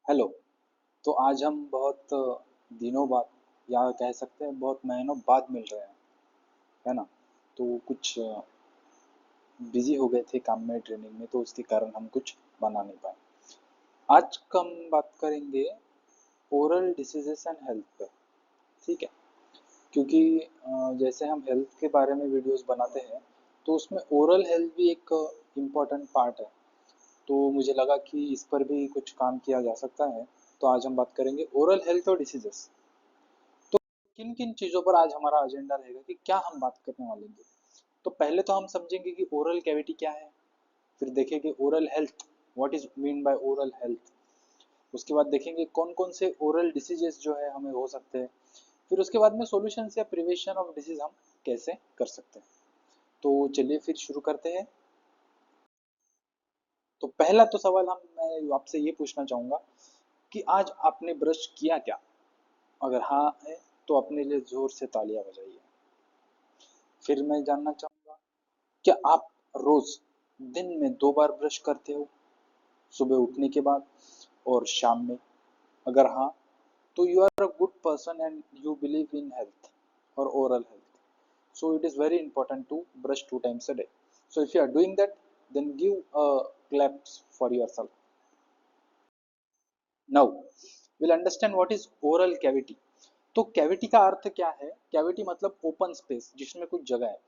Hello. तो आज हम बहुत दिनों बाद या कह सकते हैं बहुत महीनों बाद मिल रहे हैं, है ना। तो कुछ बिजी हो गए थे काम में, ट्रेनिंग में, तो उसके कारण हम कुछ बना नहीं पाए। आज का हम बात करेंगे ओरल डिसीजेस एंड हेल्थ पे। ठीक है। क्योंकि जैसे हम हेल्थ के बारे में वीडियोस बनाते हैं, तो उसमें ओरल हेल्थ भी एक इम्पोर्टेंट पार्ट है। तो मुझे लगा कि इस पर भी कुछ काम किया जा सकता है। तो आज हम बात करेंगे ओरल हेल्थ और डिसीजेस। तो किन किन चीज़ों पर आज हमारा एजेंडा रहेगा कि क्या हम बात करने वाले हैं। तो पहले तो हम समझेंगे कि ओरल कैविटी क्या है। फिर देखेंगे oral health, what is mean by oral health. उसके बाद देखेंगे कौन कौन से ओरल डिसीजेस जो है हमें हो सकते हैं। फिर उसके बाद में सॉल्यूशन या प्रिवेंशन ऑफ डिसीज हम कैसे कर सकते हैं। तो चलिए फिर शुरू करते हैं। तो पहला तो सवाल मैं आपसे ये पूछना चाहूंगा कि आज आपने ब्रश किया क्या। अगर हाँ है तो अपने लिए जोर से तालियां बजाइए। फिर मैं जानना चाहूंगा, क्या आप रोज दिन में 2 बार ब्रश करते हो, सुबह उठने के बाद और शाम में। अगर हाँ, तो you are a good person and you believe in health और oral health. So it is very important to brush 2 times a day. So if you are doing that, then give a claps for yourself. Now we'll understand what is oral cavity. तो cavity का अर्थ क्या है। Cavity मतलब open space जिसमें कुछ जगह है।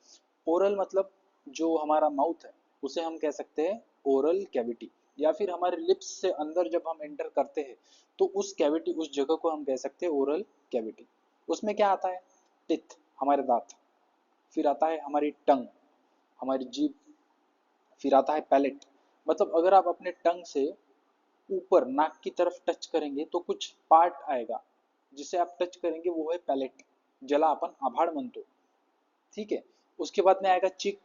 Oral मतलब जो हमारा माउथ है उसे हम कह सकते हैं ओरल कैविटी। या फिर हमारे लिप्स से अंदर जब हम एंटर करते हैं तो उस कैविटी, उस जगह को हम कह सकते हैं ओरल कैविटी। उसमें क्या आता है, टिथ, हमारे दांत। फिर आता है हमारी टंग, हमारी जीभ। फिर आता है पैलेट, मतलब अगर आप अपने टंग से ऊपर नाक की तरफ टच करेंगे तो कुछ पार्ट आएगा जिसे आप टच करेंगे, वो है पैलेट, ज्याला आपण आभाळ म्हणतो। ठीक है। उसके बाद में आएगा चिक,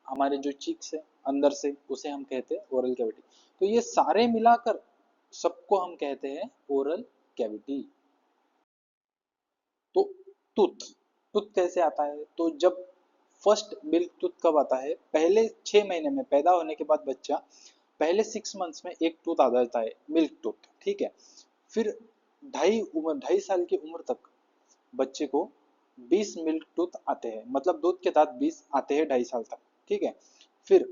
हमारे जो चिक्स है अंदर से, उसे हम कहते हैं ओरल कैविटी। तो ये सारे मिलाकर सबको हम कहते हैं ओरल कैविटी। तो टूथ, टूथ कैसे आता है, तो जब फर्स्ट मिल्क टूथ कब आता है, पहले 6 महीने में पैदा होने के बाद बच्चा पहले 6 मंथ्स में एक टूथ आ जाता है, मिल्क टूथ। ठीक है। फिर 2.5 साल की उम्र तक बच्चे को 20 मिल्क टूथ आते हैं, मतलब दूध के दांत 20 आते हैं 2.5 साल तक। ठीक है। फिर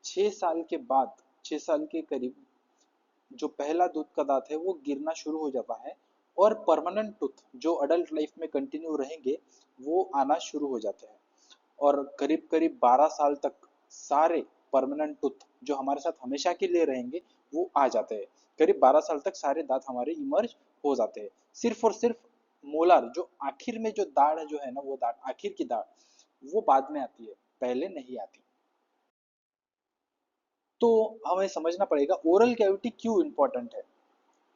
6 साल के बाद, 6 साल के करीब जो पहला दूध का दांत है वो गिरना शुरू हो जाता है, और परमानेंट टूथ जो अडल्ट लाइफ में कंटिन्यू रहेंगे वो आना शुरू हो जाते हैं। और करीब करीब 12 साल तक सारे परमानेंट टूथ जो हमारे साथ हमेशा के लिए रहेंगे वो आ जाते हैं। करीब 12 साल तक सारे दांत हमारे इमर्ज हो जाते हैं। सिर्फ और सिर्फ मोलार जो आखिर में जो दाढ़ जो है ना, वो दाढ़ आखिर की दाढ़ वो बाद में आती है, पहले नहीं आती। तो हमें समझना पड़ेगा ओरल कैविटी क्यों इंपॉर्टेंट है।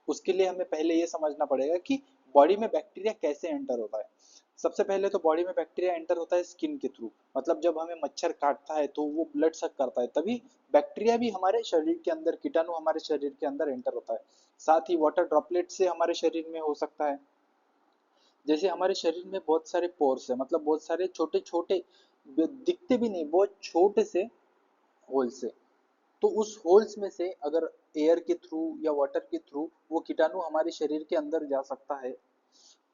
उसके लिए हमें पहले ये समझना पड़ेगा कि बॉडी में बैक्टीरिया कैसे एंटर होता है। सबसे पहले तो बॉडी में बैक्टीरिया एंटर होता है स्किन के थ्रू, मतलब जब हमें मच्छर काटता है तो वो ब्लड सक करता है, तभी बैक्टीरिया भी हमारे शरीर के अंदर, कीटाणु हमारे शरीर के अंदर एंटर होता है। साथ ही वाटर ड्रॉपलेट से हमारे शरीर में हो सकता है। जैसे हमारे शरीर में बहुत सारे पोर्स है, मतलब बहुत सारे छोटे छोटे, दिखते भी नहीं, बहुत छोटे से होल्स है। तो उस होल्स में से अगर एयर के थ्रू या वाटर के थ्रू वो कीटाणु हमारे शरीर के अंदर जा सकता है।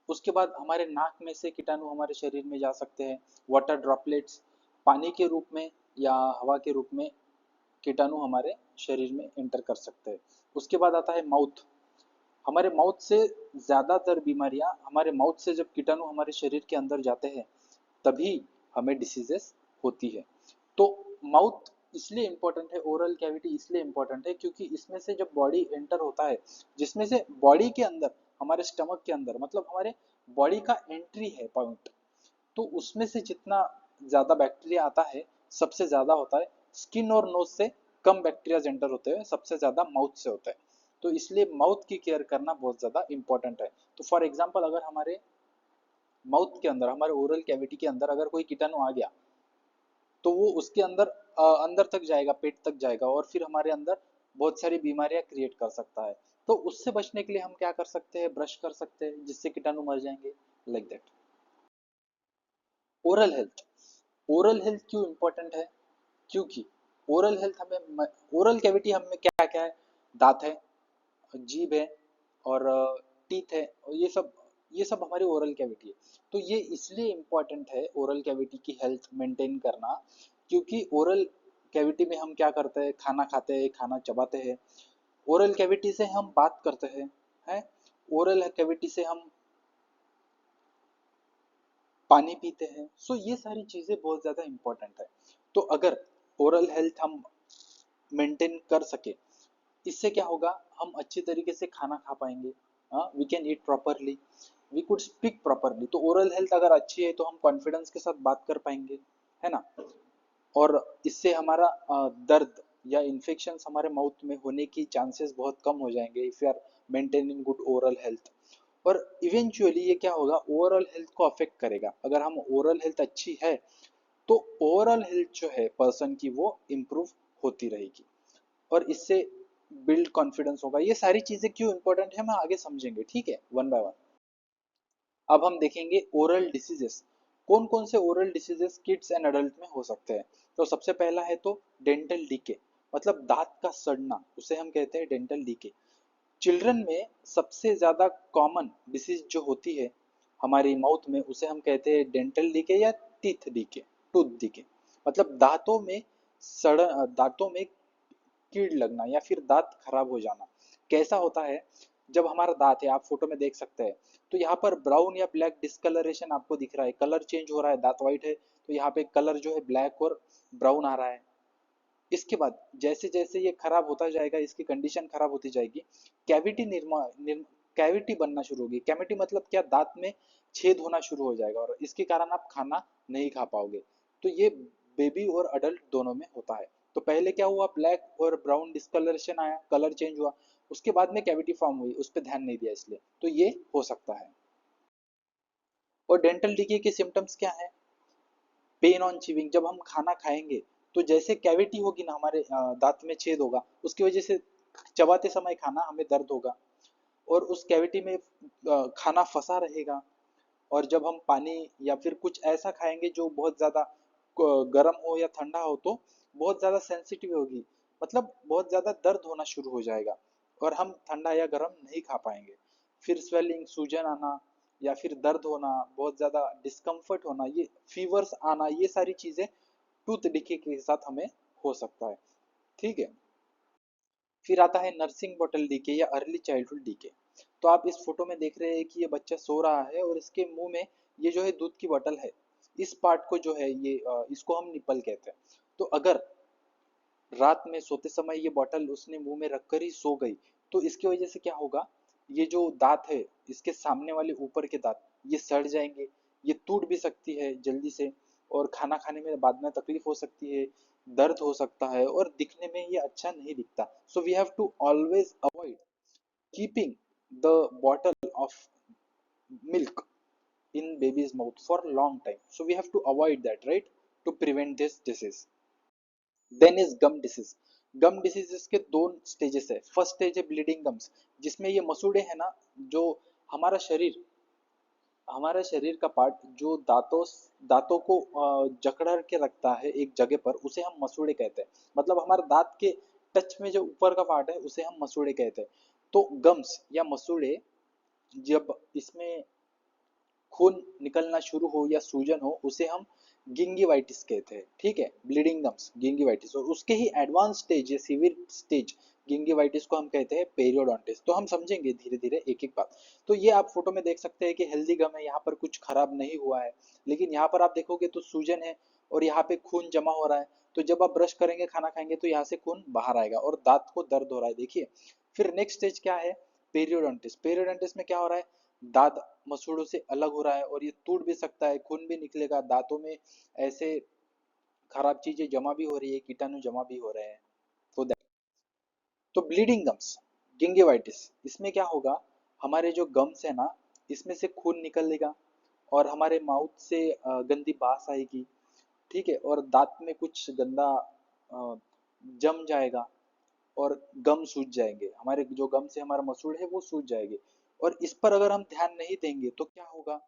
उसके बाद हमारे नाक में से कीटाणु हमारे शरीर में जा सकते हैं, वाटर ड्रॉपलेट्स, पानी के रूप में या हवा के रूप में कीटाणु हमारे शरीर में एंटर कर सकते हैं। उसके बाद आता है माउथ। हमारे माउथ से ज्यादातर बीमारियां, हमारे माउथ से जब कीटाणु हमारे शरीर के अंदर जाते हैं तभी हमें डिसीजेस होती है। तो माउथ इसलिए इंपॉर्टेंट है, ओरल कैविटी इसलिए इंपॉर्टेंट है क्योंकि इसमें से जब बॉडी एंटर होता है, जिसमें से बॉडी के अंदर, हमारे स्टमक के अंदर, मतलब हमारे बॉडी का एंट्री है पॉइंट, तो उसमें से जितना ज्यादा बैक्टीरिया आता है सबसे ज्यादा होता है स्किन और नोज से, कम बैक्टीरिया एंटर होते हैं, सबसे ज्यादा माउथ से होता है। तो इसलिए माउथ की केयर करना बहुत ज्यादा इंपॉर्टेंट है। तो फॉर एग्जाम्पल अगर हमारे माउथ के अंदर, हमारे ओरल कैविटी के अंदर अगर कोई कीटाणु आ गया तो वो उसके अंदर अंदर तक जाएगा, पेट तक जाएगा, और फिर हमारे अंदर बहुत सारी बीमारियां क्रिएट कर सकता है। तो उससे बचने के लिए हम क्या कर सकते हैं, ब्रश कर सकते हैं जिससे कीटाणु मर जाएंगे, like that. Oral health, oral health क्यों इंपॉर्टेंट है, क्योंकि ओरल हेल्थ हमें, ओरल कैविटी हमें क्या क्या है, दांत है, जीभ है, और टीथ है, और ये सब हमारी ओरल कैविटी है। तो ये इसलिए इम्पोर्टेंट है ओरल कैविटी की हेल्थ मेंटेन करना, क्योंकि ओरल कैविटी में हम क्या करते हैं, खाना खाते हैं, खाना चबाते हैं। ओरल कैविटी से हम बात करते हैं। ओरल कैविटी से हम पानी पीते हैं। सो ये सारी चीजें बहुत ज्यादा इंपॉर्टेंट है। तो अगर ओरल हेल्थ हम मेंटेन कर सके, इससे क्या होगा, हम अच्छी तरीके से खाना खा पाएंगे। We can eat properly, we could speak properly. तो ओरल हेल्थ अगर अच्छी है तो हम कॉन्फिडेंस के साथ बात कर पाएंगे, है ना। और इससे हमारा दर्द या इन्फेक्शन हमारे माउथ में होने की चांसेस बहुत कम हो जाएंगे, if you are maintaining good oral health. और इवेंचुअली ये क्या होगा, ओवरऑल हेल्थ को अफेक्ट करेगा। अगर हम ओरल हेल्थ अच्छी है तो ओवरऑल हेल्थ जो है पर्सन की वो इम्प्रूव होती रहेगी, और इससे बिल्ड कॉन्फिडेंस होगा। ये सारी चीजें क्यों इंपॉर्टेंट है हम आगे समझेंगे, ठीक है, वन बाय वन। अब हम देखेंगे ओरल डिसीजेस, कौन कौन से oral diseases kids and adult में हो सकते हैं। तो सबसे पहला है तो डेंटल डीके, मतलब दांत का सड़ना, उसे हम कहते हैं डेंटल डीके। चिल्ड्रन में सबसे ज्यादा कॉमन डिसीज जो होती है हमारी माउथ में, उसे हम कहते हैं डेंटल डीके या टीथ डीके, टूथ डीके। मतलब दांतों में कीड़ लगना या फिर दांत खराब हो जाना। कैसा होता है, जब हमारा दांत है, आप फोटो में देख सकते हैं, तो यहाँ पर ब्राउन या ब्लैक डिस्कलरेशन आपको दिख रहा है, कलर चेंज हो रहा है। दांत व्हाइट है तो यहाँ पे कलर जो है ब्लैक और ब्राउन आ रहा है। इसके बाद जैसे जैसे ये खराब होता जाएगा, इसकी कंडीशन खराब होती जाएगी, कैविटी कैविटी बनना शुरू होगी। कैविटी मतलब क्या, दांत में छेद होना शुरू हो जाएगा, और इसके कारण आप खाना नहीं खा पाओगे। तो ये बेबी और अडल्ट दोनों में होता है। तो पहले क्या हुआ, ब्लैक और ब्राउन डिस्कलरेशन आया, कलर चेंज हुआ, उसके बाद में कैविटी फॉर्म हुई, उस पर ध्यान नहीं दिया इसलिए, तो ये हो सकता है। और डेंटल डिके के सिम्टम्स क्या है, पेन ऑन चिविंग, जब हम खाना खाएंगे तो जैसे कैविटी होगी ना, हमारे दांत में छेद होगा, उसकी वजह से चबाते समय खाना हमें दर्द होगा, और उस कैविटी में खाना फंसा रहेगा। और जब हम पानी या फिर कुछ ऐसा खाएंगे जो बहुत ज्यादा गर्म हो या ठंडा हो, तो बहुत ज्यादा सेंसिटिव होगी, मतलब बहुत ज्यादा दर्द होना शुरू हो जाएगा, और हम ठंडा या गर्म नहीं खा पाएंगे। फिर स्वेलिंग, सूजन आना, या फिर दर्द होना, बहुत ज्यादा डिस्कम्फर्ट होना, ये फीवर्स आना, ये सारी चीजें टूथ डिके के साथ हमें हो सकता है, ठीक है। फिर आता है नर्सिंग बॉटल डीके या अर्ली चाइल्डहुड डीके। तो आप इस फोटो में देख रहे हैं कि ये बच्चा सो रहा है, और इसके मुंह में ये जो है दूध की बॉटल है, इस पार्ट को जो है ये इसको हम निपल कहते हैं। तो अगर रात में सोते समय ये बॉटल उसने मुंह में रखकर ही सो गई, तो इसकी वजह से क्या होगा, ये जो दांत है, इसके सामने वाले ऊपर के दांत, ये सड़ जाएंगे, ये टूट भी सकती है जल्दी से, और खाना खाने में बाद में तकलीफ हो सकती है, दर्द हो सकता है, और दिखने में ये अच्छा नहीं दिखता। So we have to always avoid keeping the bottle of milk in baby's mouth for long time. So we have to avoid that, right, to prevent this disease. Then is gum disease. Gum disease के दो stages है। First stage है bleeding gums, जिसमें ये मसूड़े हैं ना, जो हमारा शरीर हमारे शरीर का पार्ट जो दांतों को जकड़ के रखता है एक जगह पर, उसे हम मसूड़े कहते हैं। मतलब हमारे दांत के टच में जो ऊपर का पार्ट है, उसे हम मसूड़े कहते हैं। तो गम्स या मसूड़े, जब इसमें खून निकलना शुरू हो या सूजन हो, उसे हम गिंगिवाइटिस कहते हैं, ठीक है, ब्लीडिंग गम्स, गिंगिवाइटिस। और उसके ही एडवांस स्टेज या सीवियर स्टेज गिंगिवाइटिस को हम कहते हैं पेरियोडोंटिस। तो हम समझेंगे धीरे धीरे एक एक बात। तो ये आप फोटो में देख सकते हैं कि हेल्दी गम है, यहाँ पर कुछ खराब नहीं हुआ है, लेकिन यहाँ पर आप देखोगे तो सूजन है, और यहाँ पे खून जमा हो रहा है। तो जब आप ब्रश करेंगे, खाना खाएंगे, तो यहाँ से खून बाहर आएगा, और दांत को दर्द हो रहा है, देखिए। फिर नेक्स्ट स्टेज क्या है, पेरियोडोंटिस। पेरियोडोंटिस में क्या हो रहा है, दांत मसूड़ों से अलग हो रहा है, और ये टूट भी सकता है, खून भी निकलेगा दांतों में, ऐसे खराब चीजें जमा भी हो रही है, कीटाणु जमा भी हो रहे हैं। तो तो ब्लीडिंग गम्स, गिंगिवाइटिस, इसमें क्या होगा, हमारे जो गम्स है ना, इसमें से खून निकलेगा, और हमारे माउथ से गंदी बास आएगी, ठीक है, और दांत में कुछ गंदा अ, जम जाएगा, और गम सूज जाएंगे, हमारे जो गम से हमारा मसूड़ है वो सूज जाएंगे। और इस पर अगर हम ध्यान नहीं देंगे तो क्या होगा,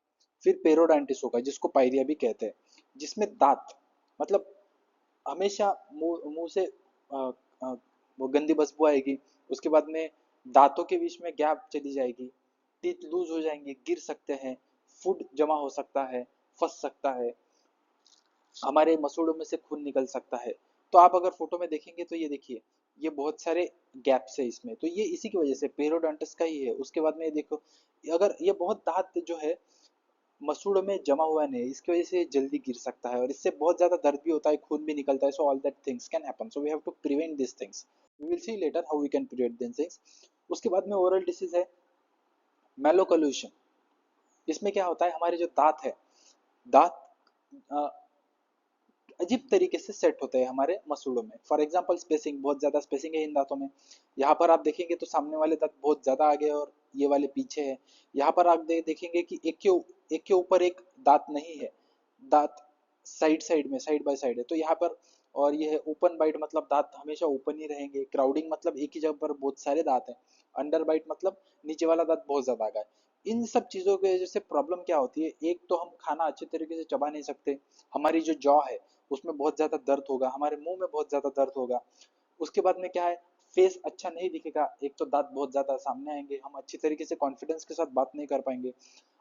फिर पेरोडांटिस होगा, जिसको पायरिया भी कहते हैं, जिसमें दांत, मतलब हमेशा मुंह मुंह से अ, अ, वो गंदी बदबू आएगी। उसके बाद में दांतों के बीच में गैप चली जाएगी, टीथ लूज हो जाएंगे, गिर सकते हैं, फूड जमा हो सकता है, फंस सकता है, हमारे मसूड़ों में से खून निकल सकता है। तो आप अगर फोटो में देखेंगे तो ये देखिए, ये बहुत सारे गैप्स है इसमें, तो ये इसी की वजह से पेरियोडोंटस का ही है। उसके बाद में ये देखो, अगर ये बहुत दांत जो है मसूड़ों में जमा हुआ नहीं है, इसकी वजह से ये जल्दी गिर सकता है और इससे बहुत ज्यादा दर्द भी होता है, खून भी निकलता है। So all that things can happen, so we have to prevent this things. We will see later how we can prevent this things. उसके बाद में ओरल डिसीज है मैलोकोल्यूशन। इसमें क्या होता है, हमारे जो दांत है, दांत अजीब तरीके से सेट होते हैं हमारे मसूड़ों में। फॉर एग्जाम्पल स्पेसिंग, बहुत ज्यादा स्पेसिंग है इन दांतों में। यहाँ पर आप देखेंगे तो सामने वाले दांत बहुत ज्यादा आगे और ये वाले पीछे है। यहाँ पर आप देखेंगे कि एक के ऊपर एक दांत नहीं है, दांत साइड साइड में, साइड बाय साइड है। तो यहाँ पर, और ये है ओपन बाइट, मतलब दांत हमेशा ओपन ही रहेंगे। क्राउडिंग मतलब एक ही जगह पर बहुत सारे दांत हैं। अंडर बाइट मतलब नीचे वाला दांत बहुत ज्यादा आगा है। इन सब चीजों की वजह से प्रॉब्लम क्या होती है, एक तो हम खाना अच्छे तरीके से चबा नहीं सकते, हमारी जो जॉ है उसमें बहुत ज्यादा दर्द होगा, हमारे मुंह में बहुत ज्यादा दर्द होगा। उसके बाद में क्या है, फेस अच्छा नहीं दिखेगा, एक तो दांत बहुत ज्यादा सामने आएंगे, हम अच्छी तरीके से कॉन्फिडेंस के साथ बात नहीं कर पाएंगे,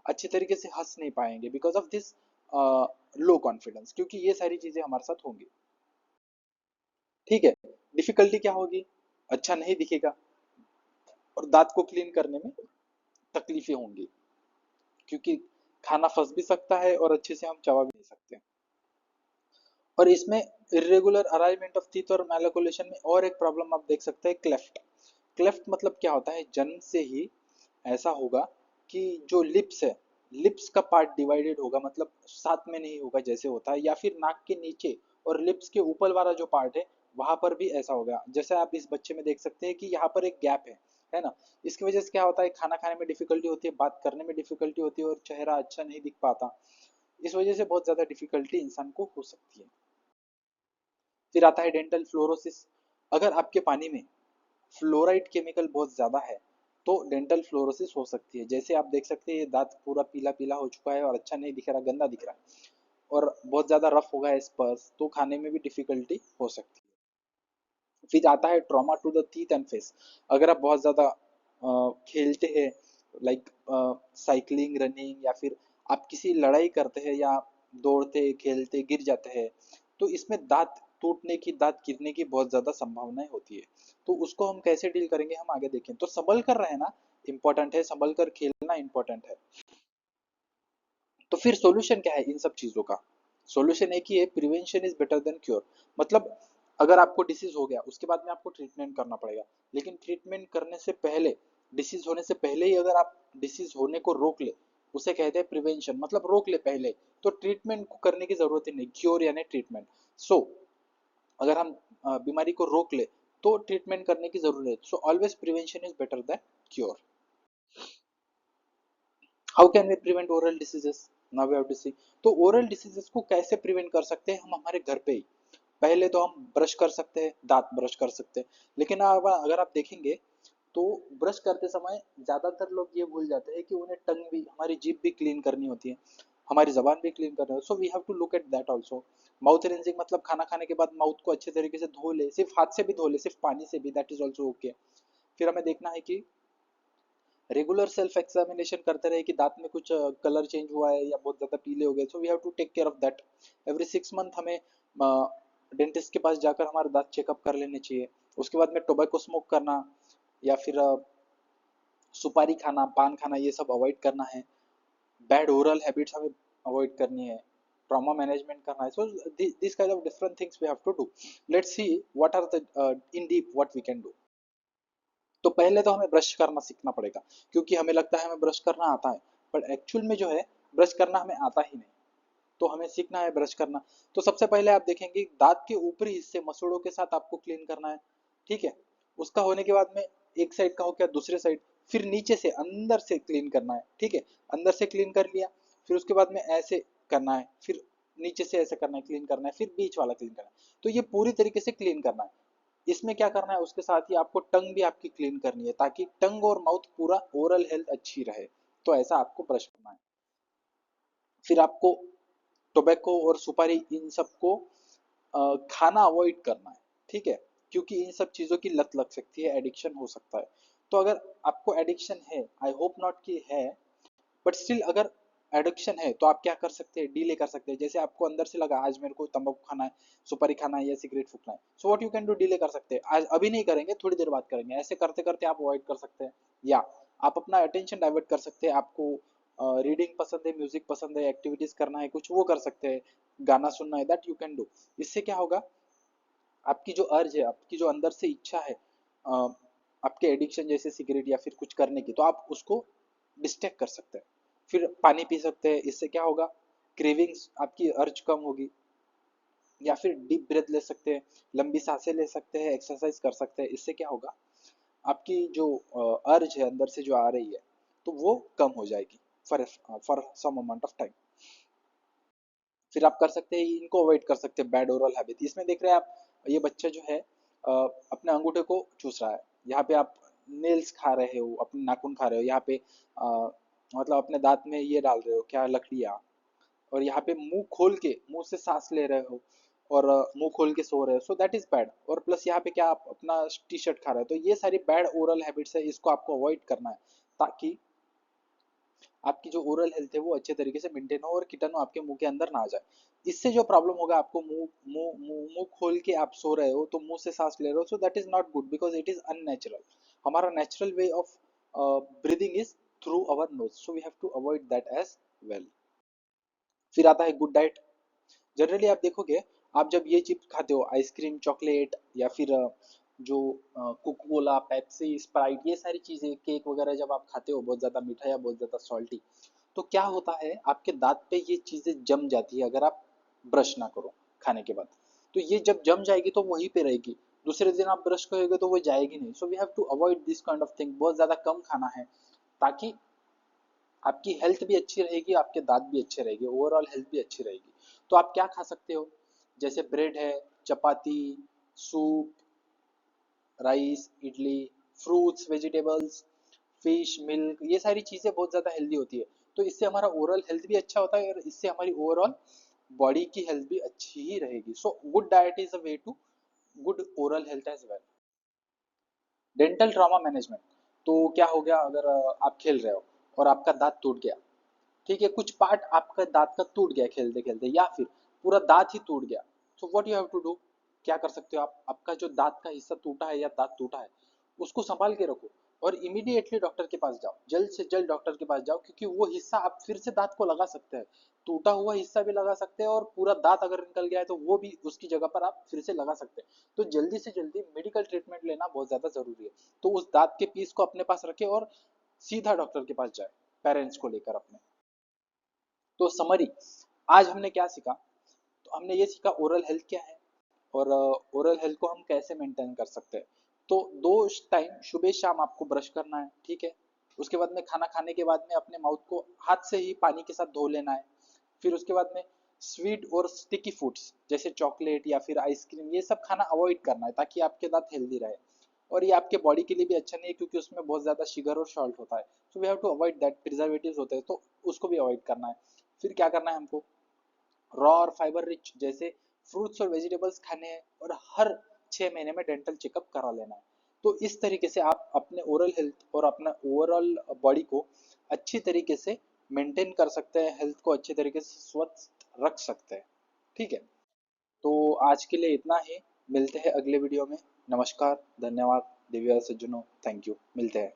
अच्छी तरीके से हंस नहीं पाएंगे because of this low confidence, क्योंकि ये सारी चीजें हमारे साथ होंगी। ठीक है, डिफिकल्टी क्या होगी, अच्छा नहीं दिखेगा और दांत को क्लीन करने में तकलीफें होंगी, क्योंकि खाना फंस भी सकता है और अच्छे से हम चबा भी नहीं सकते। और इसमें इरेगुलर अलाइनमेंट ऑफ टीथ और मैलिकुलेशन में और एक प्रॉब्लम आप देख सकते हैं, क्लेफ्ट। क्लेफ्ट मतलब क्या होता है, जन्म से ही ऐसा होगा कि जो लिप्स है, लिप्स का पार्ट डिवाइडेड होगा, मतलब साथ में नहीं होगा जैसे होता है, या फिर नाक के नीचे और लिप्स के ऊपर वाला जो पार्ट है वहां पर भी ऐसा होगा। जैसे आप इस बच्चे में देख सकते हैं कि यहाँ पर एक गैप है ना। इसकी वजह से क्या होता है, खाना खाने में डिफिकल्टी होती है, बात करने में डिफिकल्टी होती है और चेहरा अच्छा नहीं दिख पाता। इस वजह से बहुत ज्यादा डिफिकल्टी इंसान को हो सकती है। फिर आता है डेंटल फ्लोरोसिस। अगर आपके पानी में फ्लोराइड केमिकल बहुत ज्यादा है तो डेंटल फ्लोरोसिस हो सकती है। जैसे आप देख सकते हैं ये दांत पूरा पीला पीला हो चुका है और अच्छा नहीं दिख रहा, गंदा दिख रहा है और बहुत ज्यादा रफ हो गया है स्पर्श, तो खाने में भी डिफिकल्टी हो सकती है। फिर आता है trauma to the teeth and face. अगर आप बहुत ज्यादा खेलते हैं, लाइक साइकिलिंग, रनिंग, या फिर आप किसी लड़ाई करते हैं या दौड़ते खेलते गिर जाते हैं, तो इसमें दांत टूटने की, दांत गिरने की बहुत ज्यादा संभावनाएं होती है। तो उसको हम कैसे डील करेंगे, हम आगे देखें। तो संभल कर रहना इंपॉर्टेंट है, संभल कर खेलना इंपॉर्टेंट है। तो फिर सॉल्यूशन क्या है इन सब चीजों का, सॉल्यूशन एक ही है, prevention is better than cure. मतलब अगर आपको डिसीज हो गया उसके बाद में आपको ट्रीटमेंट करना पड़ेगा, लेकिन ट्रीटमेंट करने से पहले, डिसीज होने से पहले ही अगर आप डिसीज होने को रोक ले, उसे कहते हैं प्रिवेंशन, मतलब रोक ले पहले। तो ट्रीटमेंट को करने की जरूरत ही नहीं, क्योर यानी ट्रीटमेंट। सो अगर हम बीमारी को रोक ले तो ट्रीटमेंट करने की जरूरत है। So always prevention is better than cure. How can we prevent oral diseases, now we have to see. तो ओरल डिसीजेस को कैसे प्रिवेंट कर सकते हैं हम हमारे घर पे ही। पहले तो हम ब्रश कर सकते हैं, दांत ब्रश कर सकते हैं। लेकिन अब अगर आप देखेंगे तो ब्रश करते समय ज्यादातर लोग ये भूल जाते हैं कि उन्हें टंग भी, हमारी जीभ भी क्लीन करनी होती है, हमारी जबान भी क्लीन करनी है। So we have to look at that also. Mouth rinsing मतलब खाना खाने के बाद माउथ को अच्छे तरीके से धो ले, सिर्फ हाथ से भी धो ले, सिर्फ पानी से भी, दैट इज ऑल्सो ओके। फिर हमें देखना है कि रेगुलर सेल्फ एग्जामिनेशन करते रहे कि दांत में कुछ कलर चेंज हुआ है या बहुत ज्यादा पीले हो गए। So we have to take care of that. Every 6 month हमें डेंटिस्ट के पास जाकर हमारे दांत चेकअप कर लेने चाहिए। उसके बाद में टोबैको स्मोक करना या फिर सुपारी खाना, पान खाना, ये सब अवॉइड करना है। बैड ओरल हैबिट्स हमें अवॉइड करनी है। ट्रॉमा मैनेजमेंट करना है। So this kind of different things we have to do. Let's see what are the in deep what we can do. तो पहले तो हमें ब्रश करना सीखना पड़ेगा, क्योंकि हमें लगता है हमें ब्रश करना आता है, पर एक्चुअल में जो है ब्रश करना हमें आता ही नहीं। तो हमें सीखना है ब्रश करना। तो सबसे पहले आप देखेंगे दांत के ऊपरी हिस्से मसूड़ों के साथ आपको क्लीन करना है। ठीक है, उसका होने के बाद में एक साइड का हो गया, दूसरे साइड, फिर नीचे से अंदर से क्लीन करना है। ठीक है, अंदर से क्लीन कर लिया, फिर उसके बाद में ऐसे करना है, फिर नीचे से ऐसे करना है, क्लीन करना है, फिर बीच वाला क्लीन करना है। तो ये पूरी तरीके से क्लीन करना है। इसमें क्या करना है, उसके साथ ही आपको टंग भी आपकी क्लीन करनी है, ताकि टंग और माउथ पूरा ओरल हेल्थ अच्छी रहे। तो ऐसा आपको ब्रश करना है। फिर आपको टोबैको और सुपारी, इन सबको खाना अवॉइड करना है। ठीक है, क्योंकि इन सब चीजों की लत लग सकती है, एडिक्शन हो सकता है। तो अगर आपको एडिक्शन है, आई होप नॉट कि है, बट स्टिल अगर एडिक्शन है तो आप क्या कर सकते हैं, डीले कर सकते हैं। जैसे आपको अंदर से लगा आज मेरे को तंबाकू खाना है, सुपारी खाना है या सिगरेट फूकना है, सो what you can do, delay कर सकते हैं। आज अभी नहीं करेंगे, थोड़ी देर बाद करेंगे, ऐसे करते करते आप अवॉइड कर सकते हैं। या आप अपना अटेंशन डाइवर्ट कर सकते हैं। आपको रीडिंग पसंद है, म्यूजिक पसंद है, एक्टिविटीज करना है, कुछ वो कर सकते हैं, गाना सुनना है, दैट यू कैन डू। इससे क्या होगा, आपकी जो अर्ज है, आपकी जो अंदर से इच्छा है, आपके एडिक्शन जैसे सिगरेट या फिर कुछ करने की, तो आप उसको डिस्ट्रैक्ट कर सकते हैं। फिर पानी पी सकते हैं, इससे क्या होगा, क्रेविंग्स, आपकी अर्ज कम होगी। या फिर डीप ब्रेथ ले सकते हैं, लंबी सांसें ले सकते हैं, एक्सरसाइज कर सकते हैं। इससे क्या होगा, आपकी जो अर्ज है अंदर से जो आ रही है, तो वो कम हो जाएगी for some amount of time. फिर आप कर सकते हैं, इनको अवॉइड कर सकते हैं, बैड ओरल हैबिट। इसमें देख रहे हैं आप, ये बच्चा जो है अपने अंगूठे को चूस रहा है, यहाँ पे आप नेल्स खा रहे हो, अपने नाखून खा रहे हो, यहाँ पे मतलब अपने दांत में ये डाल रहे हो क्या, लकड़ियाँ, और यहाँ पे मुंह खोल के, मुंह से सांस ले रहे हो, और मुंह खोल के सो रहे हो, सो दैट इज बैड। और प्लस यहाँ पे क्या, आप अपना टी शर्ट खा रहे हो, तो ये सारी बैड ओरल हैबिट्स है, इसको आपको अवॉइड करना है, ताकि आपकी जो ओरल हेल्थ है वो अच्छे तरीके से मेंटेन हो और कीटाणु आपके मुंह के अंदर ना आ जाए। इससे जो प्रॉब्लम होगा, आपको मुंह मुंह मुंह मुंह खोल के आप सो रहे हो, तो मुंह से सांस ले रहे हो, so that is not good, because it is unnatural. हमारा natural way of breathing is through our nose, so we have to avoid that as well. फिर आता है गुड डाइट। जनरली आप देखोगे, आप जब ये चिप्स खाते हो, आइसक्रीम, चॉकलेट, या फिर जो कोको कोला, पेप्सी, स्प्राइट, ये सारी चीजें, केक वगैरह जब आप खाते हो बहुत ज्यादा मीठा या बहुत ज्यादा सॉल्टी, तो क्या होता है, आपके दांत पे ये चीजें जम जाती है अगर आप ब्रश ना करो खाने के बाद। तो ये जब जम जाएगी तो वहीं पे रहेगी, दूसरे दिन आप ब्रश करोगे तो वो जाएगी नहीं। So we have to avoid this kind of thing, बहुत ज्यादा कम खाना है, ताकि आपकी हेल्थ भी अच्छी रहेगी, आपके दांत भी अच्छे रहेंगे, ओवरऑल हेल्थ भी अच्छी रहेगी। तो आप क्या खा सकते हो, जैसे ब्रेड है, chapati, soup, rice, idli, fruits, vegetables, fish, milk, ये सारी चीजें बहुत ज्यादा हेल्दी होती है। तो इससे हमारा ओवरऑल हेल्थ भी अच्छा होता है, और इससे हमारी ओवरऑल बॉडी की हेल्थ भी अच्छी ही रहेगी। So good diet is a way to good oral health as well. Dental trauma management, तो क्या हो गया, अगर आप खेल रहे हो और आपका दांत टूट गया, ठीक है, कुछ पार्ट आपका दांत का टूट गया खेलते खेलते, या फिर पूरा दांत ही टूट गया, so what you have to do, क्या कर सकते हो आप, आपका जो दांत का हिस्सा टूटा है या दांत टूटा है, उसको संभाल के रखो, और इमीडिएटली डॉक्टर के पास जाओ, जल्द से जल्द डॉक्टर के पास जाओ, क्योंकि वो हिस्सा आप फिर से दांत को लगा सकते हैं। टूटा हुआ हिस्सा भी लगा सकते हैं, और पूरा दांत अगर निकल गया है तो वो भी उसकी जगह पर आप फिर से लगा सकते हैं। तो जल्दी से जल्दी मेडिकल ट्रीटमेंट लेना बहुत ज्यादा जरूरी है। तो उस दांत के पीस को अपने पास रखे और सीधा डॉक्टर के पास जाए, पेरेंट्स को लेकर अपने। तो समरी, आज हमने क्या सीखा, तो हमने ये सीखा ओरल हेल्थ क्या है, और ओरल हेल्थ को हम कैसे मेंटेन कर सकते हैं। तो दो टाइम सुबह शाम आपको ब्रश करना है, ठीक है, उसके बाद में खाना खाने के बाद में अपने माउथ को हाथ से ही पानी के साथ धो लेना है। फिर उसके बाद में स्वीट और स्टिकी फूड्स जैसे चॉकलेट या फिर आइसक्रीम, ये सब खाना अवॉइड करना है, ताकि आपके दांत हेल्दी रहे। और ये आपके बॉडी के लिए भी अच्छा नहीं है, क्योंकि उसमें बहुत ज्यादा शुगर और सॉल्ट होता है, so we have to avoid that, preservatives होते हैं, तो उसको भी अवॉइड करना है। फिर क्या करना है हमको, रॉ और फाइबर रिच जैसे फ्रूट्स और वेजिटेबल्स खाने हैं, और हर 6 महीने में डेंटल चेकअप करा लेना है। तो इस तरीके से आप अपने ओरल हेल्थ और अपना ओवरऑल बॉडी को अच्छी तरीके से मेंटेन कर सकते हैं, हेल्थ को अच्छे तरीके से स्वस्थ रख सकते हैं। ठीक है, तो आज के लिए इतना ही, मिलते हैं अगले वीडियो में। नमस्कार, धन्यवाद, दिव्या सज्जनों, थैंक यू, मिलते हैं।